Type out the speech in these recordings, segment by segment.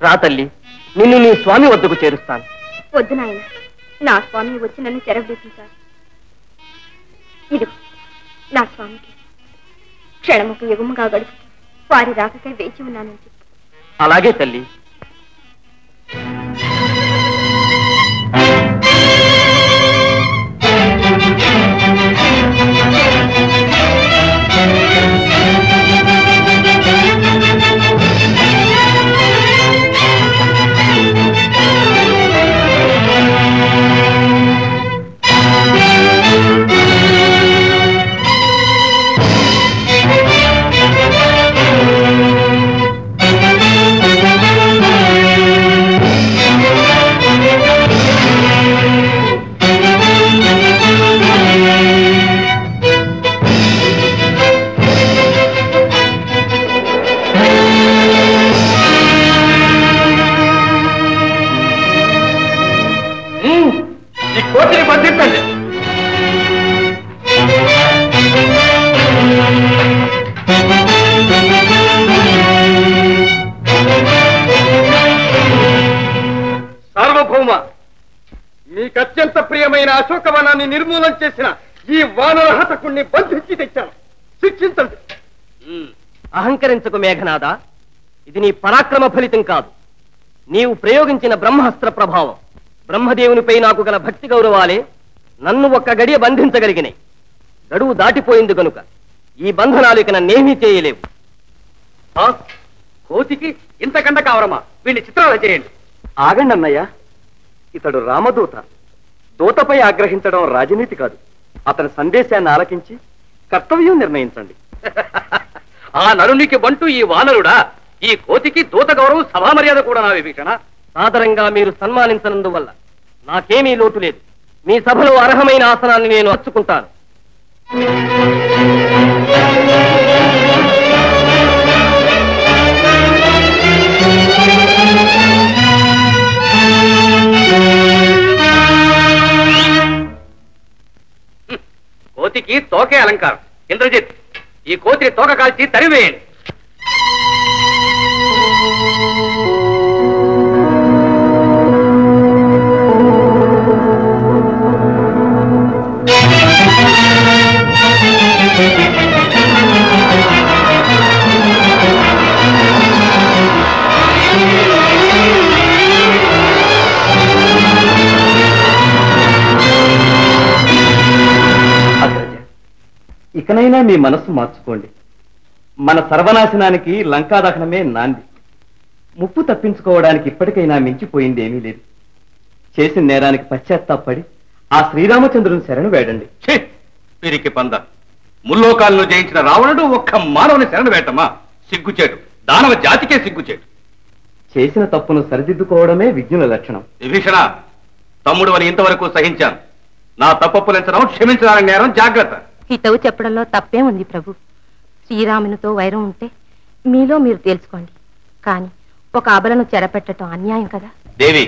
రా తల్లి, నిన్ను నీ స్వామి వద్దకు చేరుస్తాను. వద్దు నాయన, నా స్వామి వచ్చి నన్ను చెరవదీసించారు. ఇది నా స్వామికి క్షణముకు యుగముగా గడుపుతూ వారి రాకకై వేచి ఉన్నానని చెప్పు. అలాగే తల్లి. సార్వభౌమ, మీకు అత్యంత ప్రియమైన అశోకవనాన్ని నిర్మూలన చేసిన ఈ వానర హతకుణ్ణి బంధించి తెచ్చాను. శిక్షించండి. అహంకరించకు మేఘనాథ, ఇది నీ పరాక్రమ ఫలితం కాదు, నీవు ప్రయోగించిన బ్రహ్మాస్త్ర ప్రభావం. బ్రహ్మదేవునిపై నాకు గల భక్తి గౌరవాలే నన్ను ఒక్క గడియ బంధించగలిగినాయి. గడువు దాటిపోయింది కనుక ఈ బంధనాలు ఇక నన్నేమీ చేయలేవు. కోతికి ఇంతకంట కావరమా? వీడిని చిత్రాలు చేయండి. ఆగండి అన్నయ్య, ఇతడు రామదూత. దూతపై ఆగ్రహించడం రాజనీతి కాదు. అతని సందేశాన్ని ఆలకించి కర్తవ్యం నిర్ణయించండి. ఆ నరునికి బంటూ ఈ వానరుడా? ఈ కోతికి దూత గౌరవం సభా మర్యాద కూడా నా విభీషణ. సాదరంగా మీరు సన్మానించనందువల్ల నాకేమీ లోటు లేదు. మీ సభలో అర్హమైన ఆసనాన్ని నేను అర్చుకుంటాను. కోతికి తోకే అలంకారం. ఇంద్రజిత్, ఈ కోతిని తోక కాల్చి తరివేయండి. ఇకనైనా మీ మనస్సు మార్చుకోండి. మన సర్వనాశనానికి లంకాదహనమే నాంది. ముప్పు తప్పించుకోవడానికి ఇప్పటికైనా మించిపోయింది ఏమీ లేదు. చేసిన నేరానికి పశ్చాత్తాపడి ఆ శ్రీరామచంద్రుని శరణు వేడండి. పిరికి పంద, ముల్లోకాలను జయించిన రావణుడు ఒక్క మానవుని శరణు వేటమా? సిగ్గుచేటు, దానవ జాతికే సిగ్గుచేటు. చేసిన తప్పును సరిదిద్దుకోవడమే విజ్ఞుల లక్షణం. విభీషణ, తమ్ముడు అని ఇంతవరకు సహించాను. నా తప్పప్పులించడం, క్షమించడానికి నేరం. జాగ్రత్త. హితవు చెప్పడంలో తప్పే ఉంది ప్రభు. శ్రీరామునితో వైరం ఉంటే మీలో మీరు తేల్చుకోండి, కానీ ఒక అబలను చెరపెట్టడం అన్యాయం కదా. దేవి,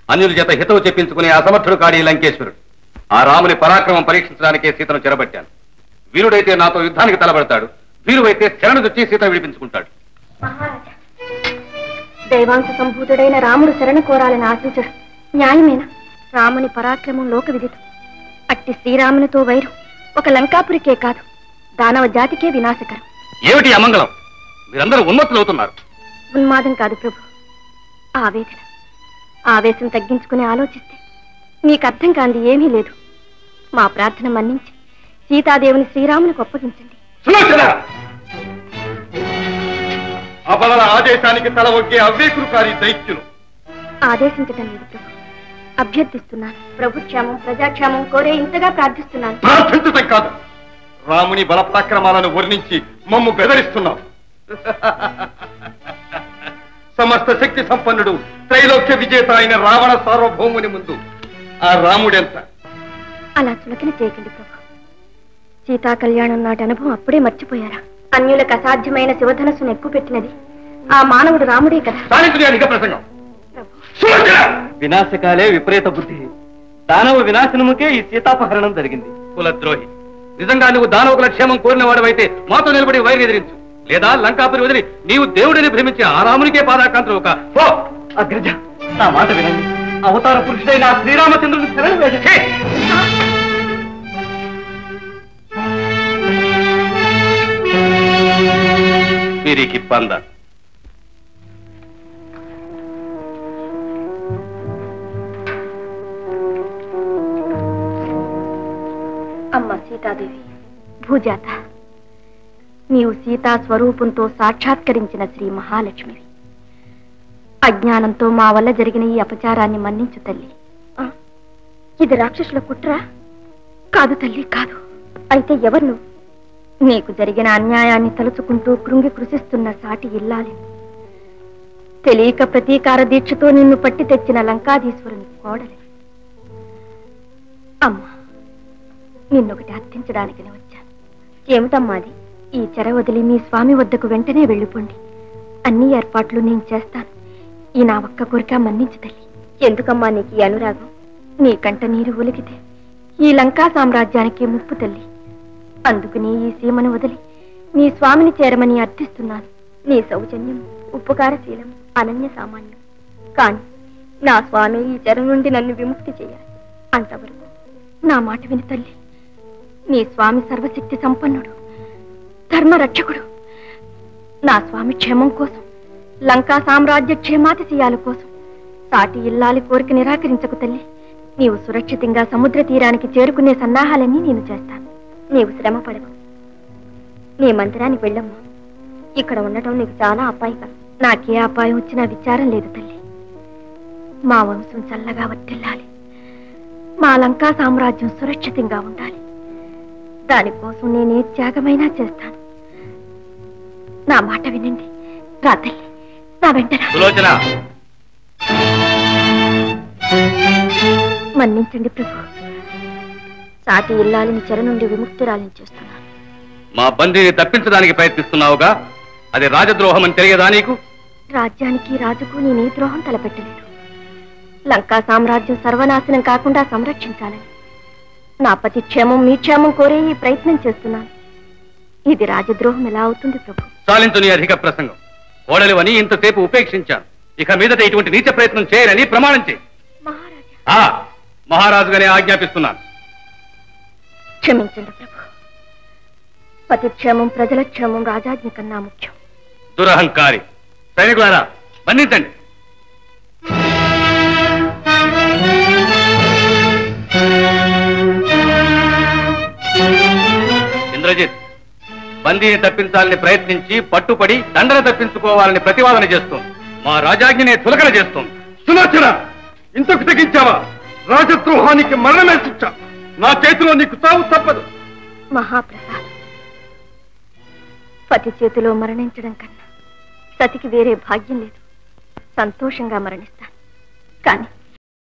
అన్యుల చేత హితవు చెప్పించుకునే అసమర్థుడు కాడి లంకేశ్వరుడు. ఆ రాముని పరాక్రమం పరీక్షించడానికే సీతను చెరబట్టాను. వీరుడైతే నాతో యుద్ధానికి తలబడతాడు, వీరువైతే శరణు తెచ్చి సీత విడిపించుకుంటాడు. దైవాంశ సంభూతుడైన రాముడు శరణ కోరాలని ఆశించడం న్యాయమేనా? రాముని పరాక్రమం లోక విదితం. అట్టి శ్రీరామునితో వైరం ఒక లంకాపురికే కాదు, దానవ జాతికే వినాశకరం. ఏమిటి అమంగళం? మీరందరూ ఉన్మత్తులవుతున్నారు. ఉన్మాదం కాదు ప్రభు, ఆవేదన. ఆవేశం తగ్గించుకుని ఆలోచిస్తే మీకు అర్థం కాంది ఏమీ లేదు. మా ప్రార్థన మన్నించి సీతాదేవిని శ్రీరామునికి అప్పగించండి. అబలల ఆదేశానికి తల ఒగ్గే అవ్వేకురుకారి దైత్యులు. ఆదేశించటం లేదు ప్రభు, అభ్యర్థిస్తున్నాను. ప్రభుక్షేమం, ప్రజాక్షేమం కోరే ఇంతగా ప్రార్థిస్తున్నాను. ప్రార్థించటం కాదు, రాముని బలపరాక్రమాలను వర్ణించి మమ్ము బెదరిస్తున్నాం. సమస్త శక్తి సంపన్నుడు, త్రైలోక్య విజేత అయిన రావణ సార్వభౌముని ముందు ఆ రాముడెంత? అలా చులకన చేయకండి ప్రభు. సీతా కళ్యాణం నాటి అనుభవం అప్పుడే మర్చిపోయారా? అన్యులకు అసాధ్యమైన శివధనస్సును ఎక్కువ పెట్టినది ఆ మానవుడు రాముడే కదా. ప్రసంగం వినాశకాలే విపరీత బుద్ధి. దానవ వినాశనముకే ఈ సీతాపహరణం జరిగింది. కులద్రోహి, నిజంగా నువ్వు దానవుల క్షేమం కోరిన వాడవైతే మాతో నిలబడి వైరు ఎదిరించు. లేదా లంకాపురి వదిలి నీవు దేవుడిని భ్రమించి ఆ రామునికే పాదాకాంతులు ఒక పో. అగ్రజ, నా మాట వినండి. అవతార పురుషుడైన ఆ శ్రీరామచంద్రుని శరణు వేడండి. ఛీ! వీరికి పంద. అమ్మ సీతాదేవి, భూజాత, నీవు సీతా స్వరూపంతో సాక్షాత్కరించిన శ్రీ మహాలక్ష్మివి. అజ్ఞానంతో మా వల్ల జరిగిన ఈ అపచారాన్ని మన్నించు తల్లి. ఇది రాక్షసుల కుట్ర కాదు తల్లి, కాదు. అయితే ఎవరు నువ్వు? నీకు జరిగిన అన్యాయాన్ని తలుచుకుంటూ కృంగి కృషిస్తున్న సాటి ఇల్లాలి. తెలియక ప్రతీకార దీక్షతో నిన్ను పట్టి తెచ్చిన లంకాధీశ్వరుని కోడలి. అమ్మా, నిన్నొకటి అర్థించడానికి వచ్చాను. ఏమిటమ్మా అది? ఈ చెర వదిలి మీ స్వామి వద్దకు వెంటనే వెళ్ళిపోండి. అన్ని ఏర్పాట్లు నేను చేస్తాను. ఈ నా ఒక్క కోరిక మన్నించు తల్లి. ఎందుకమ్మా నీకు ఈ అనురాగం? నీ కంట నీరు ఒలికితే ఈ లంకా సామ్రాజ్యానికి ముప్పు తల్లి. అందుకని ఈ సీమను వదిలి నీ స్వామిని చేరమని అర్థిస్తున్నాను. నీ సౌజన్యం, ఉపకారశీలం అనన్య సామాన్యం. కాని నా స్వామి ఈ చెర నుండి నన్ను విముక్తి చేయాలి. అంతవరకు నా మాట విని తల్లి. నీ స్వామి సర్వశక్తి సంపన్నుడు, ధర్మరక్షకుడు. నా స్వామి క్షేమం కోసం, లంకా సామ్రాజ్య క్షేమాతిశయాల కోసం సాటి ఇల్లాలి కోరిక నిరాకరించకు తల్లి. నీవు సురక్షితంగా సముద్ర తీరానికి చేరుకునే సన్నాహాలన్నీ నేను చేస్తాను. నీవు శ్రమ పడకు. నీ మందిరానికి వెళ్ళమ్మా. ఇక్కడ ఉండటం నీకు చాలా అపాయకరం. నాకే అపాయం వచ్చినా విచారం లేదు తల్లి. మా వంశం చల్లగా వర్తిల్లాలి. మా లంకా సామ్రాజ్యం సురక్షితంగా ఉండాలి. దానికోసం నేనే త్యాగమైనా చేస్తాను. నా మాట వినండి. రా తల్లి, నా వెంటనే. మన్నించండి ప్రభు. సాటి ఇల్లాలిని చెర నుండి విముక్తురాలిని చేస్తున్నాను. మా బందీని తప్పించడానికి ప్రయత్నిస్తున్నావుగా, అది రాజద్రోహం అని తెలియదా నీకు? రాజ్యానికి, రాజుకు నేనే ద్రోహం తలపెట్టలేదు. లంకా సామ్రాజ్యం సర్వనాశనం కాకుండా సంరక్షించాలని నా పతి క్షేమం, మీ క్షేమం కోరే ఈ ప్రయత్నం చేస్తున్నాను. ఇది రాజద్రోహం ఎలా అవుతుంది ప్రభు? చాలించు నీ అధిక ప్రసంగం. ఓడలివని ఇంతసేపు ఉపేక్షించాను. ఇక మీదట ఇటువంటి నీచ ప్రయత్నం చేయరని ప్రమాణం చేయి. మహారాజుగానే ఆజ్ఞాపిస్తున్నాను. క్షమించండి ప్రభు. పతి క్షేమం, ప్రజల క్షేమం రాజాజ్ఞ కన్నా ముఖ్యం. దురహంకారి సైనికులారా, బంధించండి. ఇంద్రజిత్ బందీని తప్పించాలని ప్రయత్నించి పట్టుపడి దండన తప్పించుకోవాలని ప్రతివాదన చేస్తోంది. మా రాజాజ్ఞనే తులకన చేస్తోంది. సులోచన, ఇంతకు తెగించావా? రాజద్రోహానికి మరణమే శిక్ష. నా చేతిలో నీకు తావు తప్పదు. మహాప్రసాద్, పతి చేతిలో మరణించడం కన్నా సతికి వేరే భాగ్యం లేదు. సంతోషంగా మరణిస్తాను. కానీ